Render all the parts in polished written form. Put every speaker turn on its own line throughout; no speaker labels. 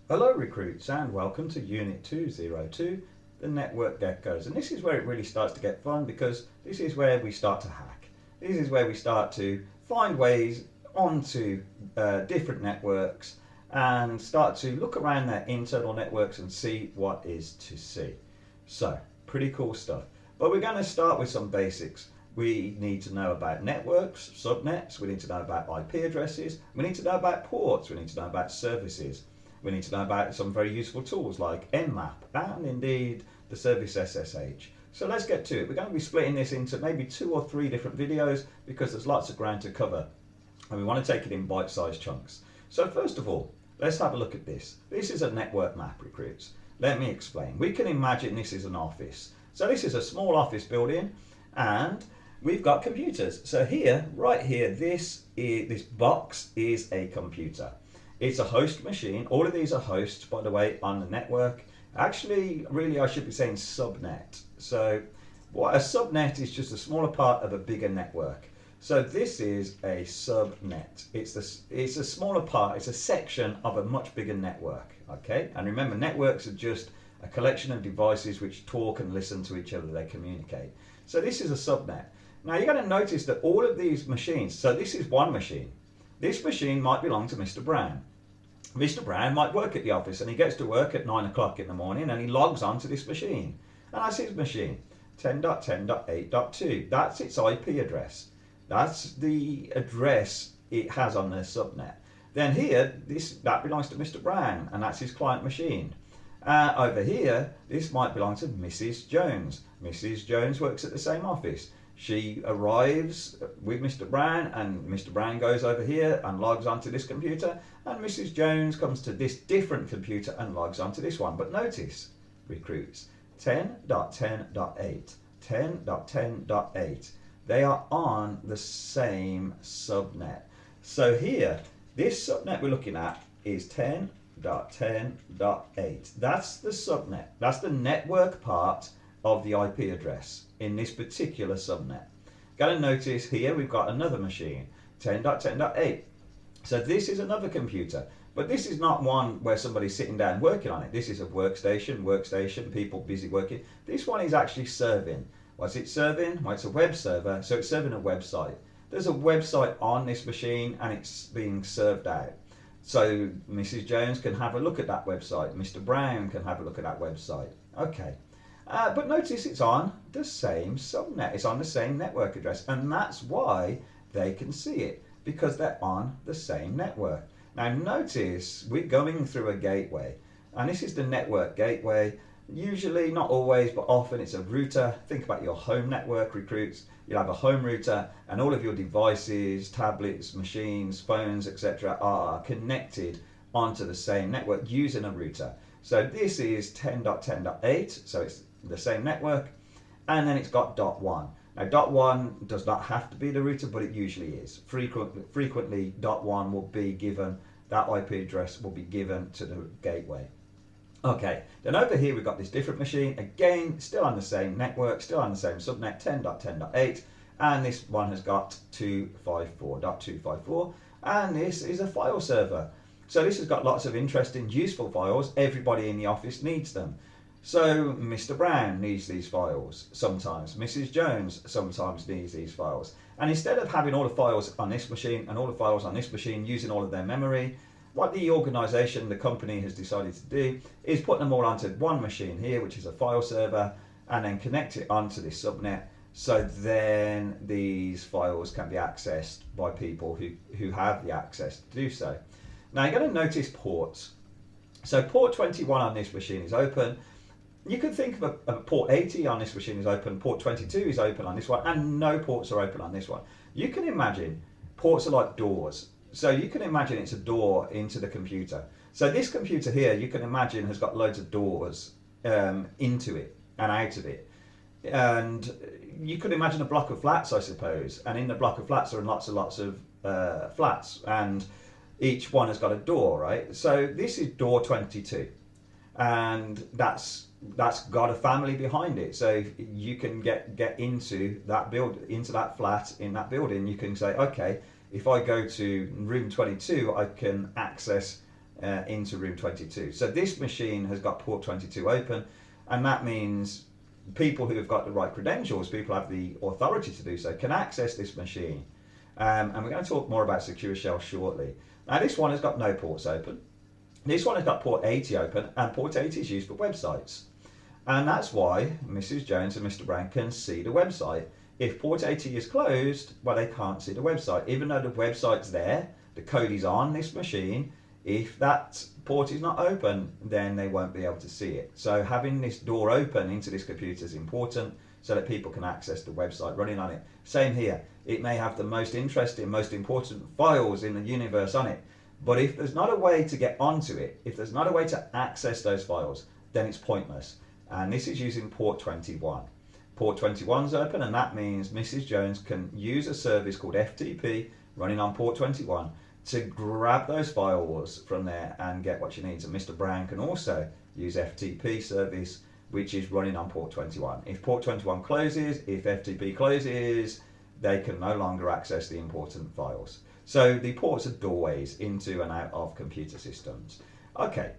Hello recruits and welcome to Unit 202, the Network Geckos. And this is where it really starts to get fun because this is where we start to hack. This is where we start to find ways onto different networks and start to look around their internal networks and see what is to see. So, pretty cool stuff. But we're going to start with some basics. We need to know about networks, subnets, we need to know about IP addresses, we need to know about ports, we need to know about services. We need to know about some very useful tools like Nmap and indeed the service SSH. So let's get to it. We're going to be splitting this into maybe 2 or 3 different videos because there's lots of ground to cover and we want to take it in bite-sized chunks. So first of all, let's have a look at this. This is a network map, recruits. Let me explain. We can imagine this is an office. So this is a small office building and we've got computers. So here, right here, this box is a computer. It's a host machine. All of these are hosts, by the way, on the network. Actually, really, I should be saying subnet. So what a subnet is just a smaller part of a bigger network. So this is a subnet. It's a smaller part, it's a section of a much bigger network. Okay, and remember, networks are just a collection of devices which talk and listen to each other, they communicate. So this is a subnet. Now you're going to notice that all of these machines, so this is one machine. This machine might belong to Mr. Brown. Mr. Brown might work at the office and he gets to work at 9 o'clock in the morning and he logs on to this machine. And that's his machine, 10.10.8.2. That's its IP address. That's the address it has on the subnet. Then here, that belongs to Mr. Brown and that's his client machine. Over here, this might belong to Mrs. Jones. Mrs. Jones works at the same office. She arrives with Mr. Brown and Mr. Brown goes over here and logs onto this computer and Mrs. Jones comes to this different computer and logs onto this one. But notice, recruits, 10.10.8, 10.10.8, they are on the same subnet. So here, this subnet we're looking at is 10.10.8. That's the subnet. That's the network part of the IP address in this particular subnet. Got to notice here we've got another machine, 10.10.8. So this is another computer, but this is not one where somebody's sitting down working on it. This is a workstation, people busy working. This one is actually serving. What's it serving? Well, it's a web server, so it's serving a website. There's a website on this machine and it's being served out. So Mrs. Jones can have a look at that website. Mr. Brown can have a look at that website. Okay. But notice it's on the same subnet, it's on the same network address, and that's why they can see it, because they're on the same network. Now notice we're going through a gateway, and this is the network gateway. Usually, not always, but often it's a router. Think about your home network, recruits. You'll have a home router, and all of your devices, tablets, machines, phones, etc. are connected onto the same network using a router. So this is 10.10.8, so it's the same network, and then it's got .1. Now .1 does not have to be the router, but it usually is. Frequently .1 will be given, that IP address will be given to the gateway. Okay, then over here we've got this different machine, again still on the same network, still on the same subnet, 10.10.8, and this one has got 254.254, and this is a file server. So this has got lots of interesting, useful files. Everybody in the office needs them. So Mr. Brown needs these files sometimes. Mrs. Jones sometimes needs these files. And instead of having all the files on this machine and all the files on this machine using all of their memory, what the organisation, the company has decided to do is put them all onto one machine here, which is a file server, and then connect it onto this subnet. So then these files can be accessed by people who have the access to do so. Now you're going to notice ports. So port 21 on this machine is open. You could think of a port 80 on this machine is open, port 22 is open on this one, and no ports are open on this one. You can imagine ports are like doors. So you can imagine it's a door into the computer. So this computer here, you can imagine, has got loads of doors into it and out of it. And you could imagine a block of flats, I suppose. And in the block of flats are lots and lots of flats. And each one has got a door, right? So this is door 22. And that's got a family behind it. So you can get into that into that flat in that building. You can say, okay, if I go to room 22, I can access into room 22. So this machine has got port 22 open, and that means people who have got the right credentials, people have the authority to do so, can access this machine. And we're going to talk more about Secure Shell shortly. Now this one has got no ports open. This one has got port 80 open, and port 80 is used for websites. And that's why Mrs. Jones and Mr. Brown can see the website. If port 80 is closed, well, they can't see the website. Even though the website's there, the code is on this machine, if that port is not open, then they won't be able to see it. So having this door open into this computer is important so that people can access the website running on it. Same here. It may have the most interesting, most important files in the universe on it. But if there's not a way to get onto it, if there's not a way to access those files, then it's pointless. And this is using port 21. Port 21 is open, and that means Mrs. Jones can use a service called FTP running on port 21 to grab those files from there and get what she needs. And Mr. Brown can also use FTP service, which is running on port 21. If port 21 closes, if FTP closes, they can no longer access the important files. So the ports are doorways into and out of computer systems. Okay,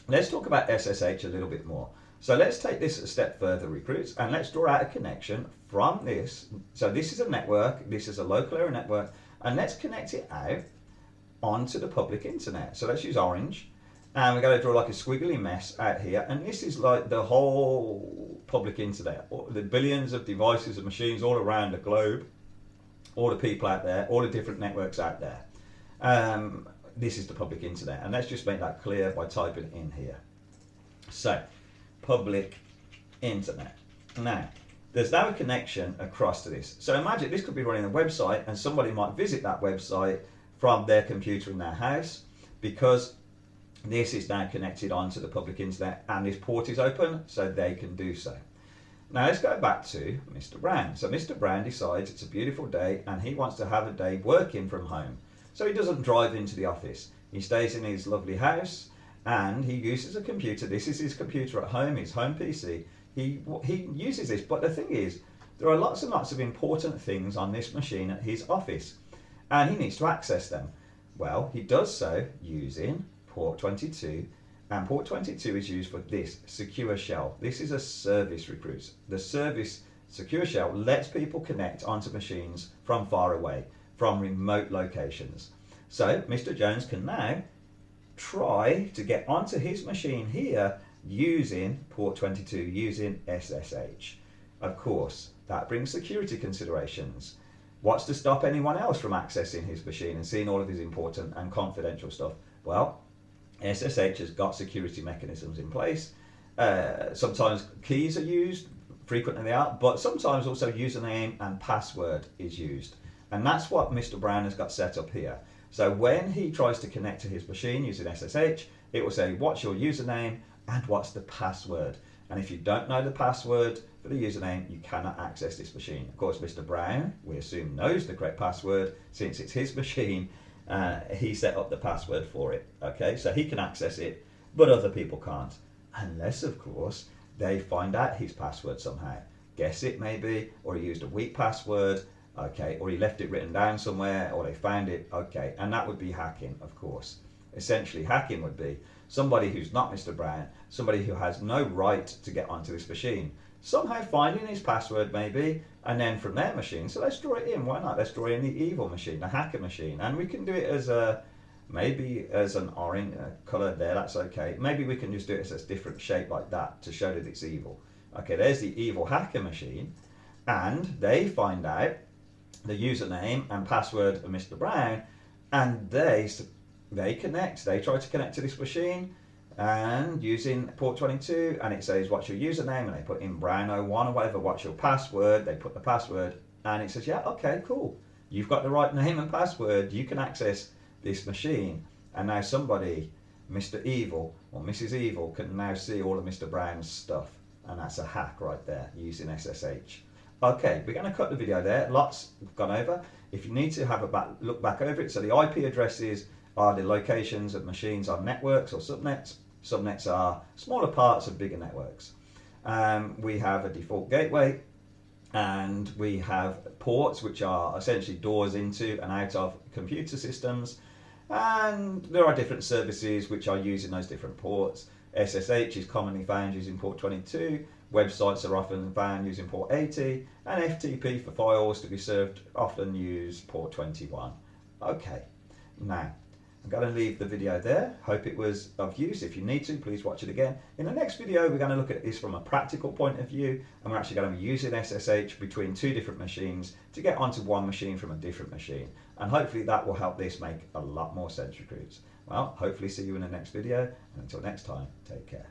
let's talk about SSH a little bit more. So let's take this a step further, recruits, and let's draw out a connection from this. So this is a network, this is a local area network, and let's connect it out onto the public internet. So let's use orange, and we're going to draw like a squiggly mess out here, and this is like the whole public internet, the billions of devices and machines all around the globe, all the people out there, all the different networks out there. This is the public internet, and let's just make that clear by typing in here. So public internet. Now, there's now a connection across to this. So imagine this could be running a website, and somebody might visit that website from their computer in their house, because this is now connected onto the public internet, and this port is open, so they can do so. Now let's go back to Mr. Brown. So Mr. Brown decides it's a beautiful day, and he wants to have a day working from home. So he doesn't drive into the office. He stays in his lovely house, and he uses a computer. This is his computer at home, his home PC. He uses this, but the thing is, there are lots and lots of important things on this machine at his office, and he needs to access them. Well, he does so using port 22, and port 22 is used for this Secure Shell. This is a service, recruits. The service Secure Shell lets people connect onto machines from far away, from remote locations. So Mr. Jones can now try to get onto his machine here using port 22, using SSH. Of course, that brings security considerations. What's to stop anyone else from accessing his machine and seeing all of his important and confidential stuff? Well, SSH has got security mechanisms in place. Sometimes keys are used, frequently they are, but sometimes also username and password is used. And that's what Mr. Brown has got set up here. So when he tries to connect to his machine using SSH, it will say, what's your username and what's the password? And if you don't know the password for the username, you cannot access this machine. Of course, Mr. Brown, we assume, knows the correct password since it's his machine. He set up the password for it. Okay, so he can access it, but other people can't. Unless, of course, they find out his password somehow. Guess it maybe, or he used a weak password. Okay, or he left it written down somewhere, or they found it. Okay, and that would be hacking, of course. Essentially, hacking would be somebody who's not Mr. Brown, somebody who has no right to get onto this machine, somehow finding his password maybe, and then from their machine. So let's draw it in. Why not? Let's draw in the evil machine, the hacker machine, and we can do it as a maybe as an orange color there. That's okay. Maybe we can just do it as a different shape like that to show that it's evil. Okay, there's the evil hacker machine, and they find out the username and password of Mr. Brown, and they connect. They try to connect to this machine, and using port 22, and it says what's your username, and they put in Brown01 or whatever. What's your password? They put the password, and it says, yeah, okay, cool. You've got the right name and password. You can access this machine, and now somebody, Mr. Evil or Mrs. Evil, can now see all of Mr. Brown's stuff, and that's a hack right there using SSH. Okay, we're going to cut the video there. Lots gone over. If you need to have a look back over it, so the IP addresses are the locations of machines on networks or subnets. Subnets are smaller parts of bigger networks. We have a default gateway, and we have ports, which are essentially doors into and out of computer systems. And there are different services which are using those different ports. SSH is commonly found using port 22, websites are often found using port 80, and FTP for files to be served often use port 21. Okay, now I'm going to leave the video there. Hope it was of use. If you need to, please watch it again. In the next video, we're going to look at this from a practical point of view, and we're actually going to be using SSH between two different machines to get onto one machine from a different machine. And hopefully that will help this make a lot more sense, recruits. Well, hopefully see you in the next video, and until next time, take care.